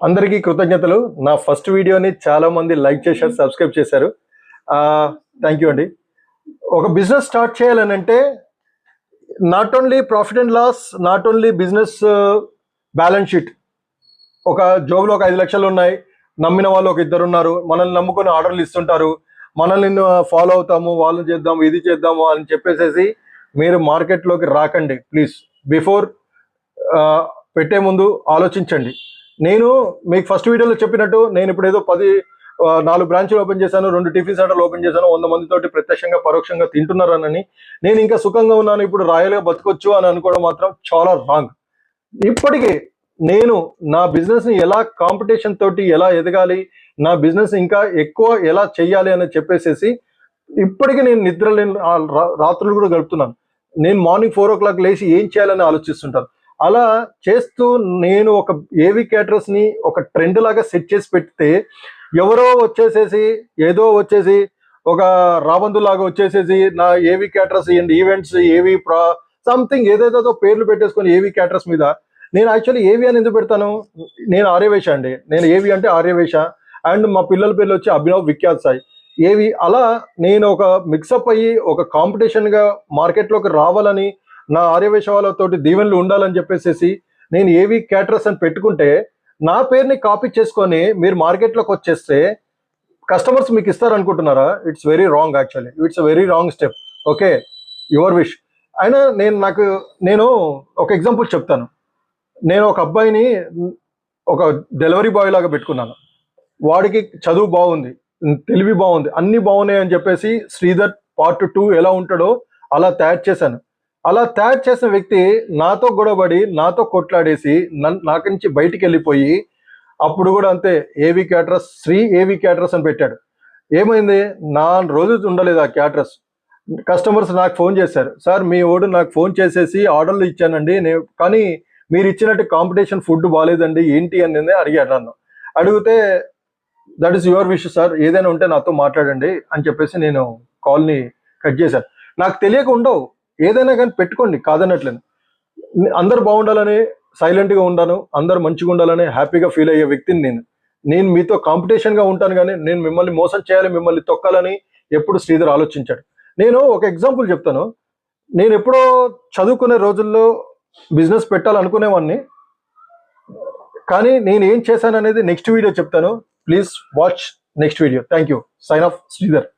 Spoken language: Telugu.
అందరికీ కృతజ్ఞతలు. నా ఫస్ట్ వీడియోని చాలా మంది లైక్ చేశారు, సబ్స్క్రైబ్ చేశారు. థ్యాంక్ యూ అండి. ఒక బిజినెస్ స్టార్ట్ చేయాలని అంటే not only profit and loss, not only business balance sheet. ఒక జోబులో ఒక 5 లక్షలు ఉన్నాయి, నమ్మిన వాళ్ళు ఒక 2 ఉన్నారు, మనల్ని నమ్ముకొని ఆర్డర్లు ఇస్తుంటారు, మనల్ని ఫాలో అవుతాము, వాళ్ళు చేద్దాము, ఇది చేద్దాము అని చెప్పేసేసి మీరు మార్కెట్లోకి రాకండి ప్లీజ్. బిఫోర్ పెట్టే ముందు ఆలోచించండి. నేను మీకు ఫస్ట్ వీడియోలో చెప్పినట్టు నేను ఇప్పుడు ఏదో 4 బ్రాంచ్లు ఓపెన్ చేశాను, 2 టిఫిన్ సెంటర్లు ఓపెన్ చేశాను, 100 మందితోటి ప్రత్యక్షంగా పరోక్షంగా తింటున్నారనని, నేను ఇంకా సుఖంగా ఉన్నాను, ఇప్పుడు రాయల్గా బతకొచ్చు అని అనుకోవడం మాత్రం చాలా రాంగ్. ఇప్పటికీ నేను నా బిజినెస్ని ఎలా కాంపిటీషన్ తోటి ఎలా ఎదగాలి, నా బిజినెస్ ఇంకా ఎక్కువ ఎలా చెయ్యాలి అని చెప్పేసేసి ఇప్పటికీ నేను నిద్ర లేని రాత్రులు కూడా గడుపుతున్నాను. నేను మార్నింగ్ 4 o'clock లేచి ఏం చేయాలని ఆలోచిస్తుంటాను. అలా చేస్తూ నేను ఒక ఏవి క్యాటరర్స్ని ఒక ట్రెండ్ లాగా సెట్ చేసి పెడితే ఎవరో వచ్చేసేసి ఏదో వచ్చేసి ఒక రాబందులాగా వచ్చేసేసి నా ఏవి క్యాటరర్స్ అండ్ ఈవెంట్స్ ఏవి సంథింగ్ ఏదేదో పేర్లు పెట్టేసుకొని ఏవి క్యాటరర్స్ మీద. నేను యాక్చువల్లీ ఏవి అని ఎందుకు పెడతాను? నేను ఆర్యవేశ అండి. నేను ఏవి అంటే ఆర్యవేశ, అండ్ మా పిల్లల పేర్లు వచ్చి అభినవ్, విఖ్యాత్ సాయి, ఏవి. అలా నేను ఒక మిక్సప్ అయ్యి ఒక కాంపిటీషన్గా మార్కెట్లోకి రావాలని, నా ఆర్యవేశ వాళ్ళతోటి దీవెనలు ఉండాలని చెప్పేసి నేను ఏవి క్యాటరర్స్ అని పెట్టుకుంటే నా పేరుని కాపీ చేసుకొని మీరు మార్కెట్లోకి వచ్చేస్తే కస్టమర్స్ మీకు ఇస్తారనుకుంటున్నారా? It's very wrong. Actually it's very wrong step. Okay, your wish. అయినా నేను ఒక ఎగ్జాంపుల్ చెప్తాను. నేను ఒక అబ్బాయిని ఒక డెలివరీ బాయ్ లాగా పెట్టుకున్నాను. వాడికి చదువు బాగుంది, తెలివి బాగుంది, అన్ని బాగున్నాయి అని చెప్పేసి శ్రీధర్ పార్ట్ 2 ఎలా ఉంటాడో అలా తయారు చేశాను. అలా తయారు చేసిన వ్యక్తి నాతో గొడవపడి, నాతో కొట్లాడేసి నాకు నుంచి బయటికి వెళ్ళిపోయి అప్పుడు కూడా అంతే ఏవి క్యాటరర్స్, శ్రీ ఏవి క్యాటరర్స్ అని పెట్టాడు. ఏమైంది? నా రోజు ఉండలేదు ఆ క్యాటరర్స్. కస్టమర్స్ నాకు ఫోన్ చేశారు, సార్ మీ ఓడు నాకు ఫోన్ చేసేసి ఆర్డర్లు ఇచ్చానండి, కానీ మీరు ఇచ్చినట్టు కాంపిటీషన్ ఫుడ్ బాగాలేదండి, ఏంటి అనేది అడిగాడు నన్ను. అడిగితే that is your wish sir, ఏదైనా ఉంటే నాతో మాట్లాడండి అని చెప్పేసి నేను కాల్ని కట్ చేశాను. నాకు తెలియక ఉండవు, ఏదైనా కానీ పెట్టుకోండి, కాదన్నట్లేదు. అందరు బాగుండాలని సైలెంట్గా ఉండాను, అందరు మంచిగా ఉండాలని హ్యాపీగా ఫీల్ అయ్యే వ్యక్తిని నేను మీతో కాంపిటీషన్గా ఉంటాను, కానీ నేను మిమ్మల్ని మోసం చేయాలి, మిమ్మల్ని తొక్కాలని ఎప్పుడు శ్రీధర్ ఆలోచించాడు. నేను ఒక ఎగ్జాంపుల్ చెప్తాను. నేను ఎప్పుడో చదువుకునే రోజుల్లో బిజినెస్ పెట్టాలనుకునేవాడిని, కానీ నేను ఏం చేశాను అనేది నెక్స్ట్ వీడియో చెప్తాను. Please watch next video. Thank you. Sign off, Sridhar.